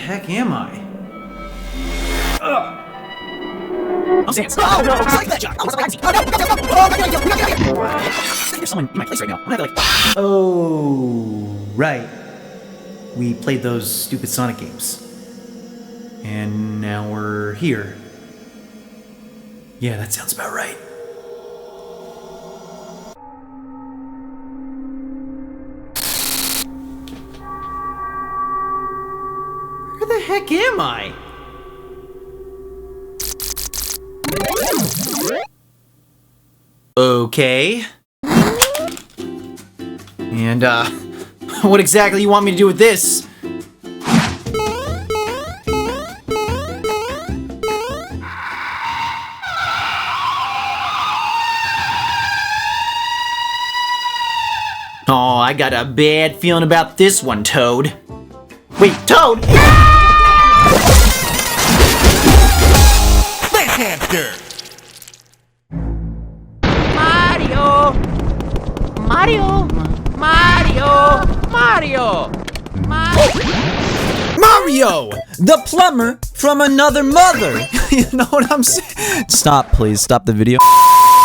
heck am I? Ugh. Oh, Sans. Oh, no, it's like that junk. Oh, it's oh, no. Oh, my God. There's someone in my place right now. I'm gonna like... Oh, right. We played those stupid Sonic games. And now we're here. Yeah, that sounds about right. Where the heck am I? Okay. And, what exactly you want me to do with this? Oh, I got a bad feeling about this one, Toad. Wait, Toad! SpaceHamster! Mario! Mario! Mario! Mario! Mario! The plumber from another mother! You know what I'm saying? Stop, please. Stop the video.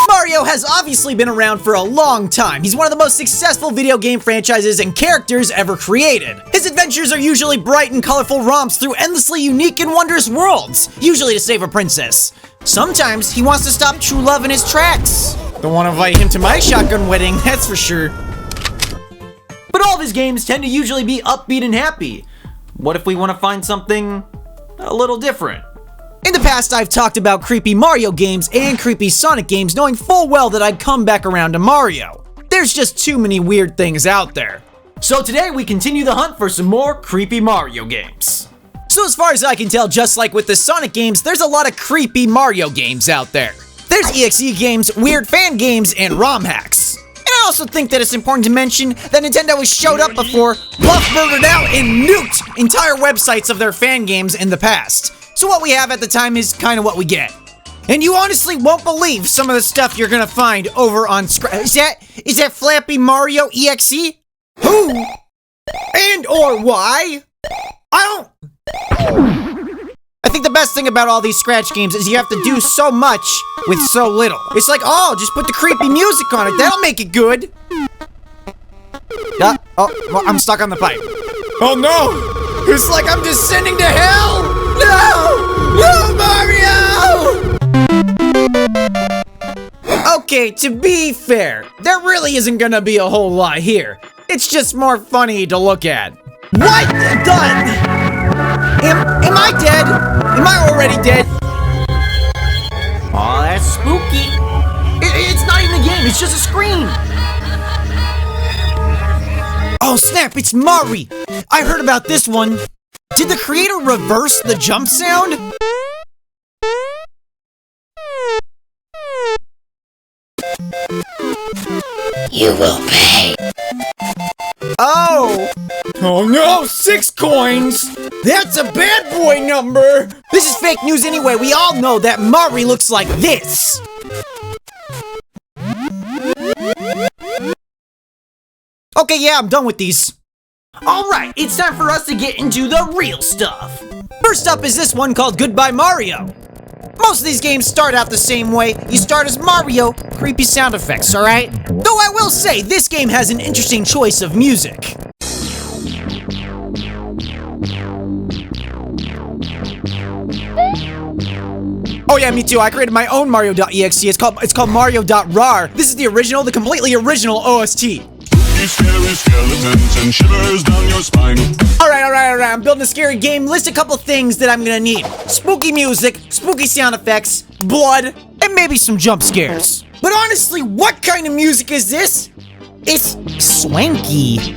Mario has obviously been around for a long time. He's one of the most successful video game franchises and characters ever created. His adventures are usually bright and colorful romps through endlessly unique and wondrous worlds, usually to save a princess. Sometimes he wants to stop true love in his tracks. Don't want to invite him to my shotgun wedding, that's for sure. But all of his games tend to usually be upbeat and happy. What if we want to find something a little different? In the past, I've talked about creepy Mario games and creepy Sonic games, knowing full well that I'd come back around to Mario. There's just too many weird things out there. So today we continue the hunt for some more creepy Mario games. So as far as I can tell, just like with the Sonic games, there's a lot of creepy Mario games out there. There's EXE games, weird fan games, and RomHacks. And I also think that it's important to mention that Nintendo has showed up before, bluff murdered out, and nuked entire websites of their fan games in the past. So what we have at the time is kind of what we get. And you honestly won't believe some of the stuff you're gonna find over on Is that Flappy Mario.EXE? Who? And or why? I think the best thing about all these scratch games is you have to do so much with so little. It's like, oh, just put the creepy music on it. That'll make it good. Oh, I'm stuck on the pipe. Oh no! It's like I'm descending to hell! No! No, Mario! Okay, to be fair, there really isn't gonna be a whole lot here. It's just more funny to look at. What? Done! Am I dead? Am I already dead? Oh, that's spooky. It's not even a game, it's just a screen. Oh snap, it's Mari! I heard about this one. Did the creator reverse the jump sound? You will pay. Oh! Oh no, 6 coins! That's a bad boy number! This is fake news anyway, we all know that Mari looks like this! Okay, yeah, I'm done with these. Alright, it's time for us to get into the real stuff. First up is this one called Goodbye Mario. Most of these games start out the same way. You start as Mario, creepy sound effects, alright? Though I will say, this game has an interesting choice of music. Oh yeah, me too. I created my own Mario.exe. It's called Mario.rar. This is the original, the completely original OST. Scary skeletons and shivers down your spine. Alright, I'm building a scary game. List a couple things that I'm gonna need. Spooky music, spooky sound effects, blood, and maybe some jump scares. But honestly, what kind of music is this? It's swanky.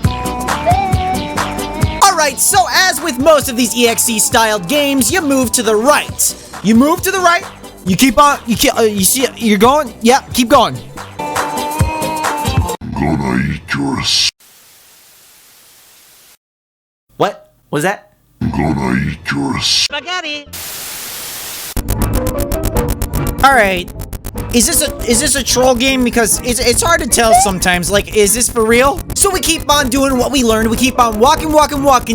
Alright, so as with most of these EXE-styled games, you move to the right. You move to the right, you keep on, you see, you're going? Yeah, keep going. Gonna eat your What was that? Gonna eat your Spaghetti! Alright, is this a troll game? Because it's hard to tell sometimes, like, is this for real? So we keep on doing what we learned, we keep on walking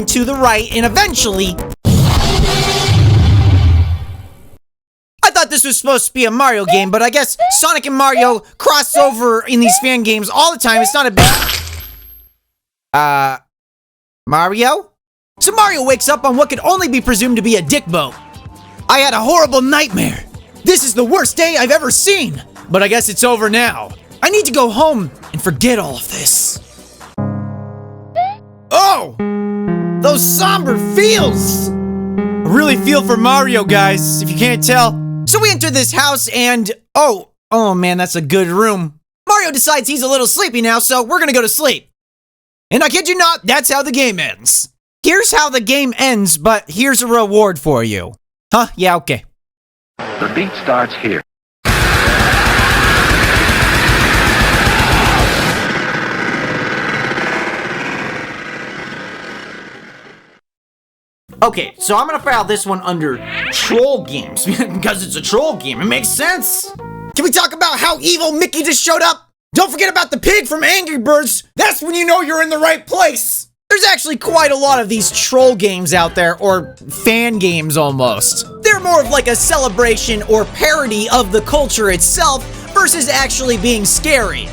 to the right, and eventually... thought this was supposed to be a Mario game, but I guess Sonic and Mario cross over in these fan games all the time. It's not a big... Mario? So Mario wakes up on what could only be presumed to be a dick boat. I had a horrible nightmare. This is the worst day I've ever seen. But I guess it's over now. I need to go home and forget all of this. Oh! Those somber feels! I really feel for Mario, guys, if you can't tell. So we enter this house and... Oh man, that's a good room. Mario decides he's a little sleepy now, so we're gonna go to sleep. And I kid you not, that's how the game ends. Here's how the game ends, but here's a reward for you. Huh? Yeah, okay. The beat starts here. Okay, so I'm gonna file this one under troll games, because it's a troll game, it makes sense. Can we talk about how evil Mickey just showed up? Don't forget about the pig from Angry Birds, that's when you know you're in the right place. There's actually quite a lot of these troll games out there, or fan games almost. They're more of like a celebration or parody of the culture itself, versus actually being scary.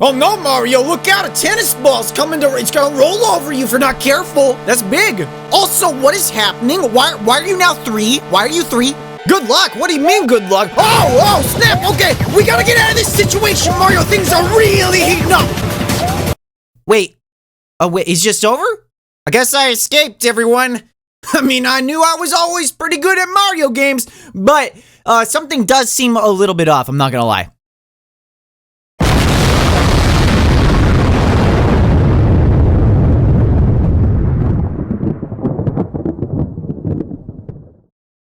Oh no, Mario, look out, a tennis ball's coming to, it's gonna roll over you if you're not careful. That's big. Also, what is happening? Why are you now 3? Why are you 3? Good luck, what do you mean good luck? Oh, snap, okay, we gotta get out of this situation, Mario, things are really heating up. Wait, it's just over? I guess I escaped, everyone. I mean, I knew I was always pretty good at Mario games, but something does seem a little bit off, I'm not gonna lie.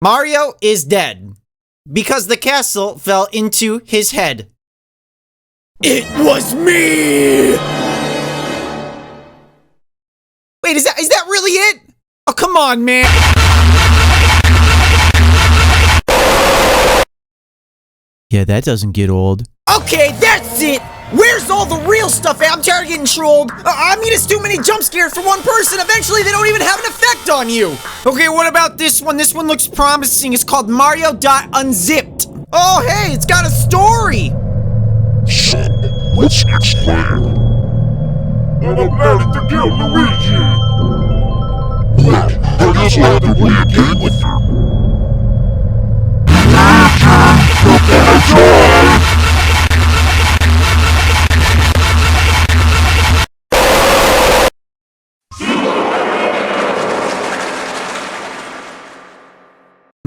Mario is dead because the castle fell into his head. It was me! Wait, is that really it? Oh, come on, man. Yeah, that doesn't get old. Okay, that's it! Where's all the real stuff at? I'm tired of getting trolled. I mean, it's too many jump scares for one person. Eventually, they don't even have an effect on you. Okay, what about this one? This one looks promising. It's called Mario.Unzipped. Oh, hey, it's got a story. Son, let's explain. And I'm planning to kill Luigi. Well, I guess I'll have to play a game with you.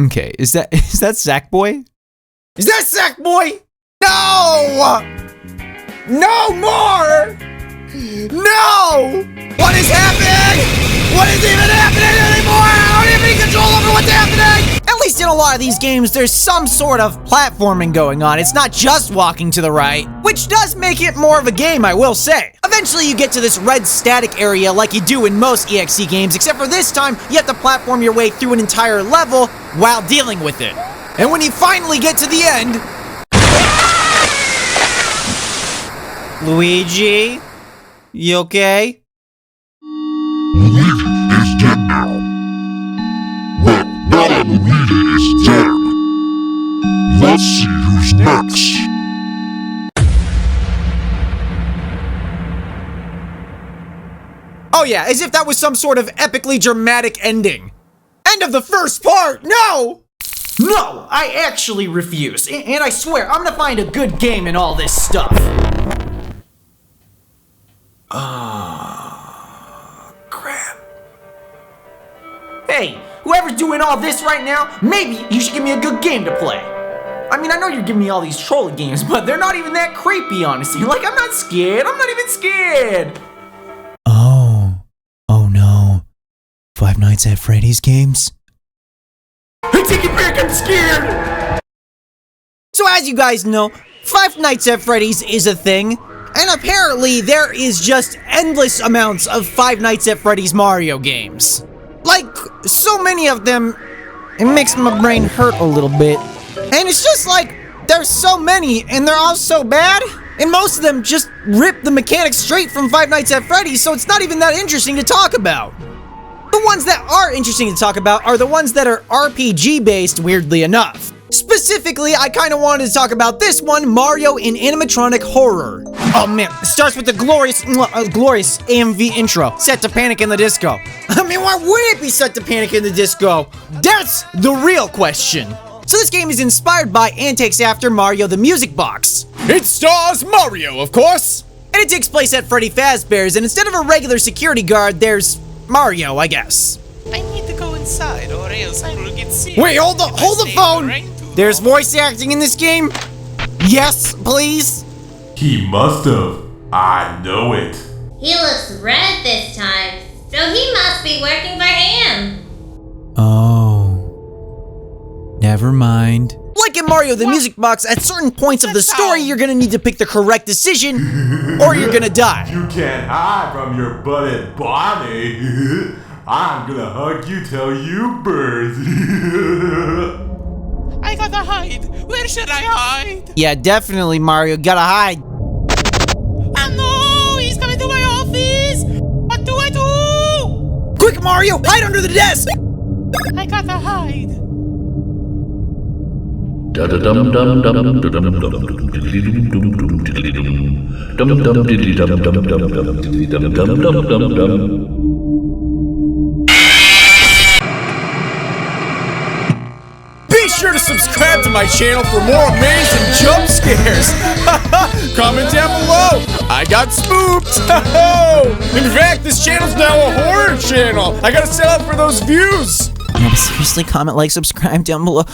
Okay, is that Sackboy? Is that Sackboy? No! No more! No! What is happening? What is even happening anymore? I don't have any control over what's happening! At least in a lot of these games, there's some sort of platforming going on. It's not just walking to the right, which does make it more of a game, I will say. Eventually, you get to this red static area like you do in most EXE games, except for this time, you have to platform your way through an entire level while dealing with it. And when you finally get to the end... Luigi? You okay? Luigi is dead now. Well, now that Luigi is dead, let's see who's next. Oh yeah, as if that was some sort of epically dramatic ending. End of the first part, no! No, I actually refuse, and I swear, I'm gonna find a good game in all this stuff. Crap. Hey, whoever's doing all this right now, maybe you should give me a good game to play. I mean, I know you're giving me all these trolling games, but they're not even that creepy, honestly. Like, I'm not scared, I'm not even scared. Oh no. Five Nights at Freddy's games? I take it back, I'm scared! So as you guys know, Five Nights at Freddy's is a thing, and apparently there is just endless amounts of Five Nights at Freddy's Mario games. Like, so many of them, it makes my brain hurt a little bit. And it's just like, there's so many, and they're all so bad. And most of them just rip the mechanics straight from Five Nights at Freddy's, so it's not even that interesting to talk about. The ones that are interesting to talk about are the ones that are RPG based, weirdly enough. Specifically, I kind of wanted to talk about this one, Mario in Animatronic Horror. Oh man, it starts with the glorious AMV intro, set to Panic in the Disco. I mean, why wouldn't it be set to Panic in the Disco? That's the real question. So this game is inspired by and takes after Mario the Music Box. It stars Mario, of course! And it takes place at Freddy Fazbear's, and instead of a regular security guard, there's Mario, I guess. I need to go inside or else I will get sick. Wait, hold the phone! There's voice acting in this game? Yes, please? He must have. I know it. He looks red this time, so he must be working for him. Oh. Never mind. Like in Mario the Music Box, at certain points of the story, you're gonna need to pick the correct decision, or you're gonna die. You can't hide from your buddy Bonnie. I'm gonna hug you till you burst. I gotta hide. Where should I hide? Yeah, definitely, Mario. Gotta hide. Oh no! He's coming to my office! What do I do? Quick, Mario! Hide under the desk! I gotta hide. Be sure to subscribe to my channel for more amazing jump scares. Comment down below. I got spooked. In fact, this channel's now a horror channel. I gotta set up for those views. No, seriously, comment, like, subscribe down below.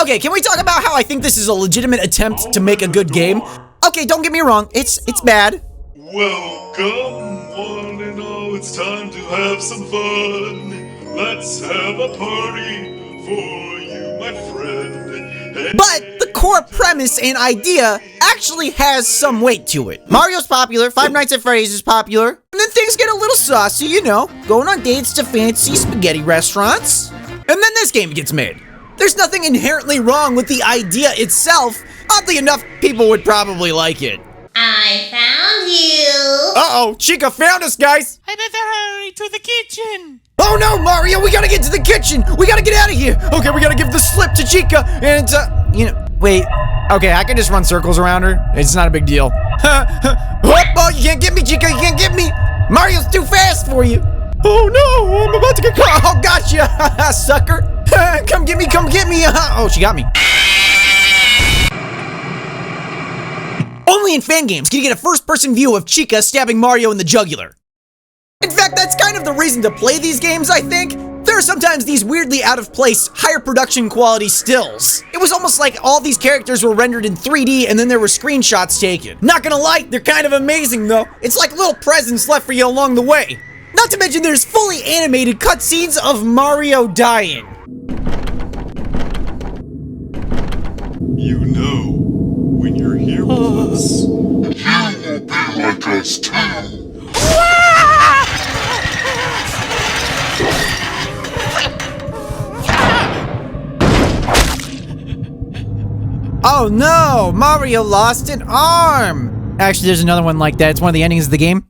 Okay, can we talk about how I think this is a legitimate attempt to make a good game? Okay, don't get me wrong, it's bad. Welcome, one and all, it's time to have some fun. Let's have a party for you, my friend. But the core premise and idea actually has some weight to it. Mario's popular, Five Nights at Freddy's is popular, and then things get a little saucy, you know, going on dates to fancy spaghetti restaurants. And then this game gets made. There's nothing inherently wrong with the idea itself. Oddly enough, people would probably like it. I found you. Uh-oh, Chica found us, guys. I better hurry to the kitchen. Oh no, Mario, we gotta get to the kitchen. We gotta get out of here. Okay, we gotta give the slip to Chica and, wait. Okay, I can just run circles around her. It's not a big deal. Oh, you can't get me, Chica, you can't get me. Mario's too fast for you. Oh no, I'm about to get caught. Oh, gotcha, sucker. Come get me, come get me. Oh, she got me. Only in fan games can you get a first-person view of Chica stabbing Mario in the jugular. In fact, that's kind of the reason to play these games, I think. There are sometimes these weirdly out-of-place, higher production quality stills. It was almost like all these characters were rendered in 3D and then there were screenshots taken. Not gonna lie, they're kind of amazing though. It's like little presents left for you along the way. Not to mention there's fully animated cutscenes of Mario dying. You know, when you're here with us, You will be like us too. Oh no, Mario lost an arm. Actually, there's another one like that. It's one of the endings of the game.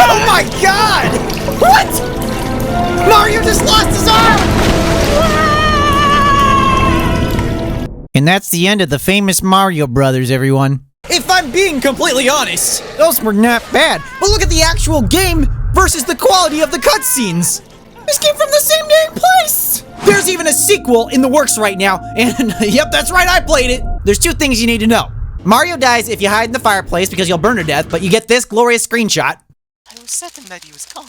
Oh my god! What? Mario just lost his arm! And that's the end of the famous Mario Brothers, everyone. If I'm being completely honest, those were not bad. But look at the actual game versus the quality of the cutscenes. This came from the same damn place! There's even a sequel in the works right now, and yep, that's right, I played it. There's two things you need to know. Mario dies if you hide in the fireplace because you'll burn to death, but you get this glorious screenshot. I was certain that he was gone,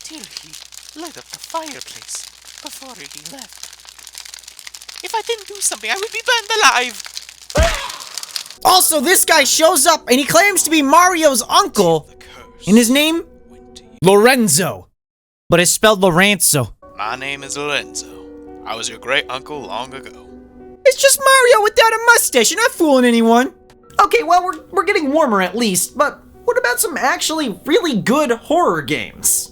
till he lit up the fireplace before he left. If I didn't do something, I would be burned alive! Also, this guy shows up and he claims to be Mario's uncle, and his name? Lorenzo. But it's spelled Lorenzo. My name is Lorenzo. I was your great uncle long ago. It's just Mario without a mustache. You're not fooling anyone. Okay, well, we're getting warmer at least, but what about some actually really good horror games?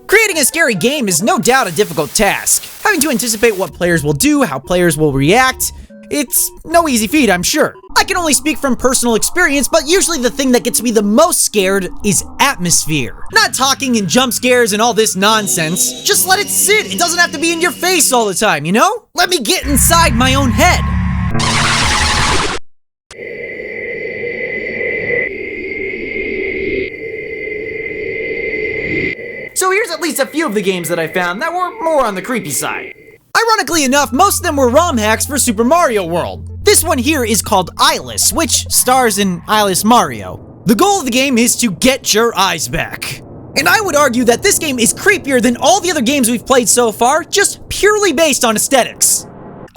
Creating a scary game is no doubt a difficult task. Having to anticipate what players will do, how players will react, it's no easy feat, I'm sure. I can only speak from personal experience, but usually the thing that gets me the most scared is atmosphere. Not talking and jump scares and all this nonsense. Just let it sit. It doesn't have to be in your face all the time, you know? Let me get inside my own head. So here's at least a few of the games that I found that were more on the creepy side. Ironically enough, most of them were ROM hacks for Super Mario World. This one here is called Eyeless, which stars in Eyeless Mario. The goal of the game is to get your eyes back. And I would argue that this game is creepier than all the other games we've played so far, just purely based on aesthetics.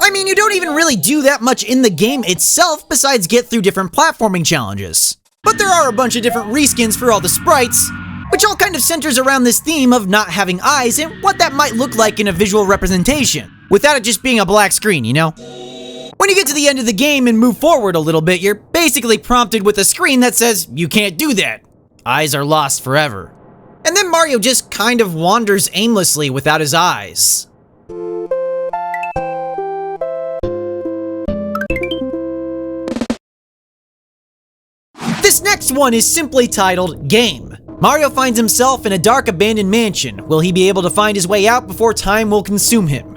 I mean, you don't even really do that much in the game itself besides get through different platforming challenges. But there are a bunch of different reskins for all the sprites, which all kind of centers around this theme of not having eyes and what that might look like in a visual representation, without it just being a black screen, you know? When you get to the end of the game and move forward a little bit, you're basically prompted with a screen that says, you can't do that. Eyes are lost forever. And then Mario just kind of wanders aimlessly without his eyes. This next one is simply titled Game. Mario finds himself in a dark abandoned mansion. Will he be able to find his way out before time will consume him?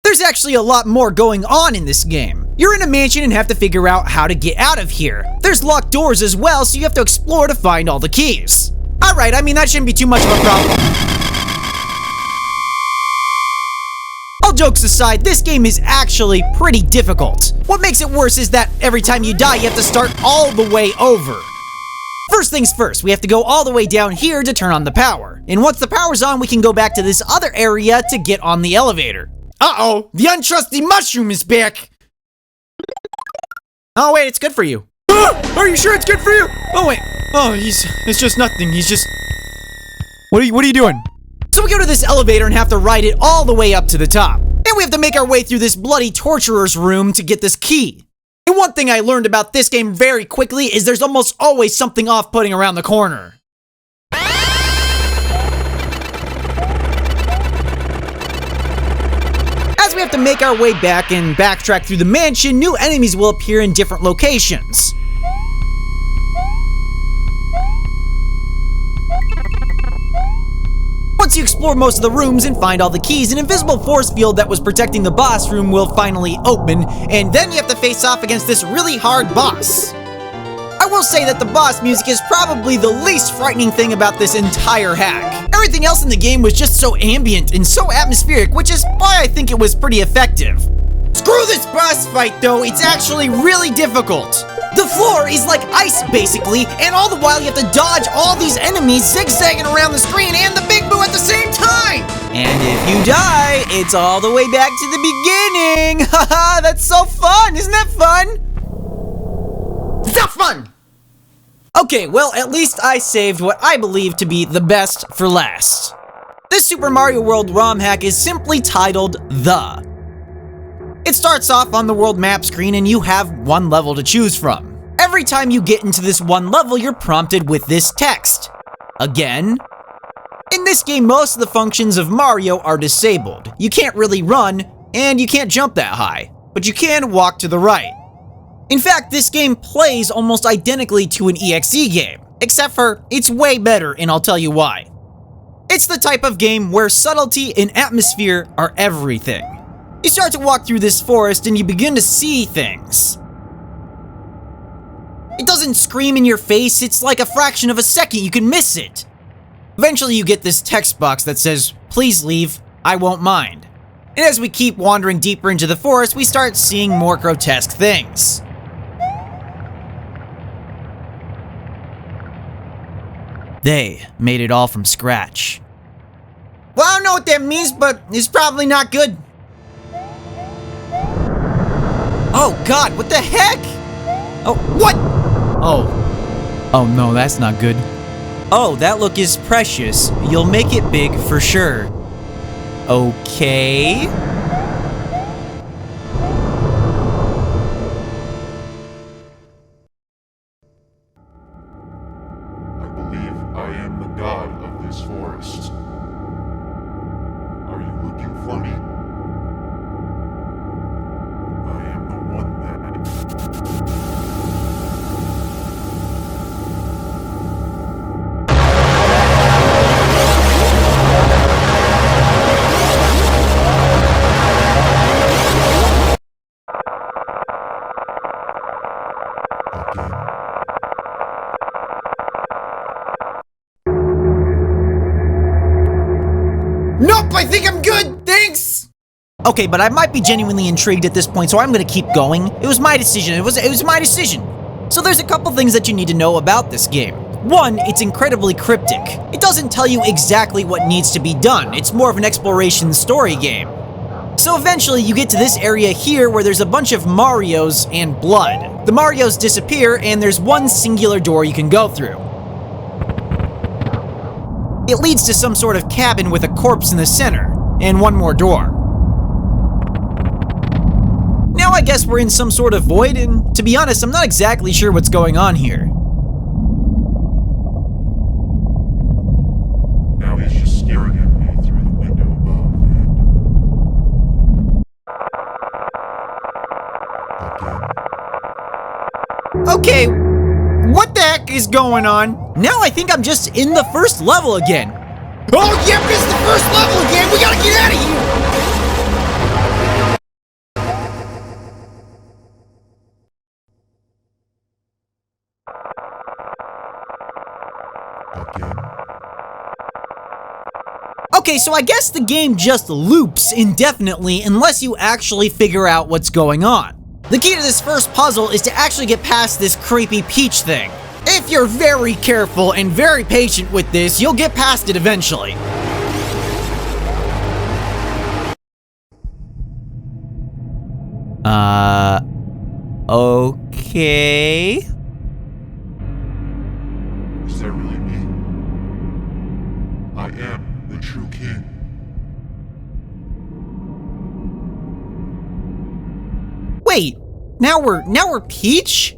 There's actually a lot more going on in this game. You're in a mansion and have to figure out how to get out of here. There's locked doors as well, so you have to explore to find all the keys. Alright, I mean that shouldn't be too much of a problem. All jokes aside, this game is actually pretty difficult. What makes it worse is that every time you die, you have to start all the way over. First things first, we have to go all the way down here to turn on the power. And once the power's on, we can go back to this other area to get on the elevator. Uh-oh, the untrusty mushroom is back! Oh wait, it's good for you. Are you sure it's good for you? Oh wait, it's just nothing, he's just... What are you doing? So we go to this elevator and have to ride it all the way up to the top. And we have to make our way through this bloody torturer's room to get this key. And one thing I learned about this game very quickly is there's almost always something off-putting around the corner. As we have to make our way back and backtrack through the mansion, new enemies will appear in different locations. Once you explore most of the rooms and find all the keys, an invisible force field that was protecting the boss room will finally open, and then you have to face off against this really hard boss. I will say that the boss music is probably the least frightening thing about this entire hack. Everything else in the game was just so ambient and so atmospheric, which is why I think it was pretty effective. Screw this boss fight though, it's actually really difficult. The floor is like ice basically, and all the while you have to dodge all these enemies zigzagging around the screen and the Big Boo at the same time! And if you die, it's all the way back to the beginning! Haha, that's so fun! Isn't that fun? It's not fun! Okay, well, at least I saved what I believe to be the best for last. This Super Mario World ROM hack is simply titled The. It starts off on the world map screen and you have one level to choose from. Every time you get into this one level, you're prompted with this text. Again. In this game, most of the functions of Mario are disabled. You can't really run, and you can't jump that high, but you can walk to the right. In fact, this game plays almost identically to an EXE game, except for it's way better, and I'll tell you why. It's the type of game where subtlety and atmosphere are everything. You start to walk through this forest and you begin to see things. It doesn't scream in your face, it's like a fraction of a second, you can miss it. Eventually you get this text box that says, "Please leave, I won't mind." And as we keep wandering deeper into the forest, we start seeing more grotesque things. They made it all from scratch. Well, I don't know what that means, but it's probably not good. Oh god, what the heck? Oh, what? Oh no, that's not good. Oh, that look is precious. You'll make it big for sure. Okay. I believe I am the god of this forest. Nope, I think I'm good, thanks! Okay, but I might be genuinely intrigued at this point, so I'm gonna keep going. It was my decision, it was my decision. So there's a couple things that you need to know about this game. One, it's incredibly cryptic. It doesn't tell you exactly what needs to be done, it's more of an exploration story game. So eventually you get to this area here where there's a bunch of Marios and blood. The Marios disappear and there's one singular door you can go through. It leads to some sort of cabin with a corpse in the center, and one more door. Now I guess we're in some sort of void, and to be honest, I'm not exactly sure what's going on here. Now he's just staring at me through the window above. Okay, what the heck is going on? Now I think I'm just in the first level again. Oh yep, it's the first level again! We gotta get out of here! Okay, so I guess the game just loops indefinitely unless you actually figure out what's going on. The key to this first puzzle is to actually get past this creepy Peach thing. If you're very careful and very patient with this, you'll get past it eventually. Okay. Is that really me? I am the true king. Wait, now we're Peach?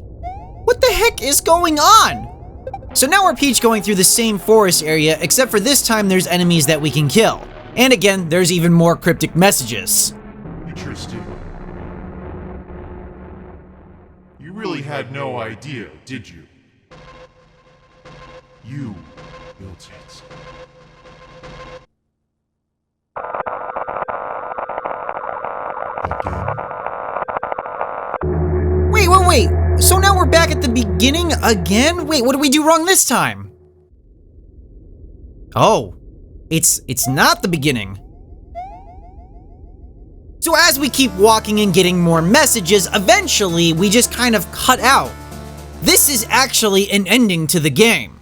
What the heck is going on? So now we're Peach going through the same forest area, except for this time there's enemies that we can kill. And again, there's even more cryptic messages. Interesting. You really had no idea, did you? You built it. Wait, so now we're back at the beginning again? Wait, what did we do wrong this time? Oh, it's not the beginning. So as we keep walking and getting more messages, eventually we just kind of cut out. This is actually an ending to the game.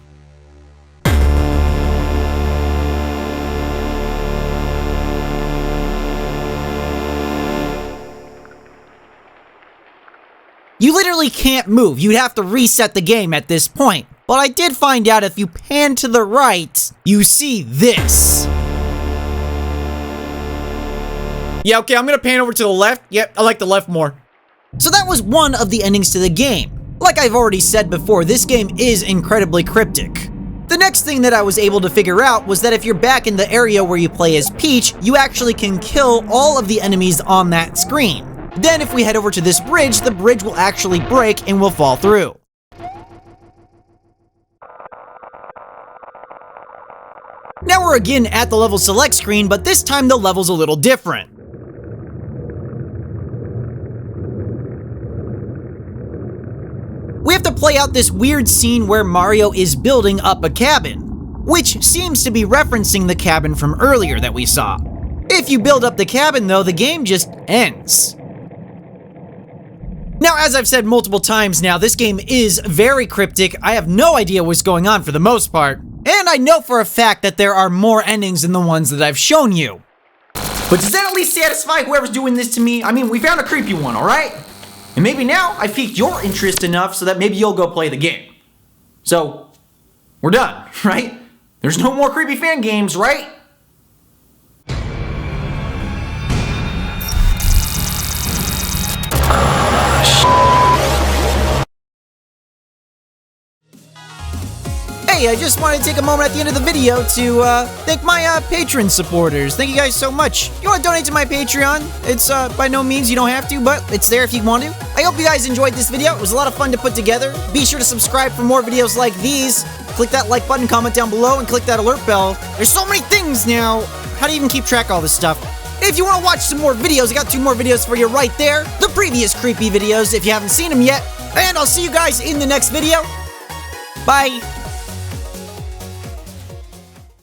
You literally can't move, you'd have to reset the game at this point. But I did find out if you pan to the right, you see this. Yeah, okay, I'm gonna pan over to the left. Yep, I like the left more. So that was one of the endings to the game. Like I've already said before, this game is incredibly cryptic. The next thing that I was able to figure out was that if you're back in the area where you play as Peach, you actually can kill all of the enemies on that screen. Then if we head over to this bridge, the bridge will actually break and will fall through. Now we're again at the level select screen, but this time the level's a little different. We have to play out this weird scene where Mario is building up a cabin, which seems to be referencing the cabin from earlier that we saw. If you build up the cabin though, the game just ends. Now, as I've said multiple times now, this game is very cryptic. I have no idea what's going on for the most part. And I know for a fact that there are more endings than the ones that I've shown you. But does that at least satisfy whoever's doing this to me? I mean, we found a creepy one, alright? And maybe now I've piqued your interest enough so that maybe you'll go play the game. So, we're done, right? There's no more creepy fan games, right? Hey, I just wanted to take a moment at the end of the video to thank my Patreon supporters. Thank you guys so much. If you want to donate to my Patreon, it's by no means you don't have to, but it's there if you want to. I hope you guys enjoyed this video. It was a lot of fun to put together. Be sure to subscribe for more videos like these. Click that like button, comment down below, and click that alert bell. There's so many things now. How do you even keep track of all this stuff? If you want to watch some more videos, I got 2 more videos for you right there. The previous creepy videos, if you haven't seen them yet. And I'll see you guys in the next video. Bye.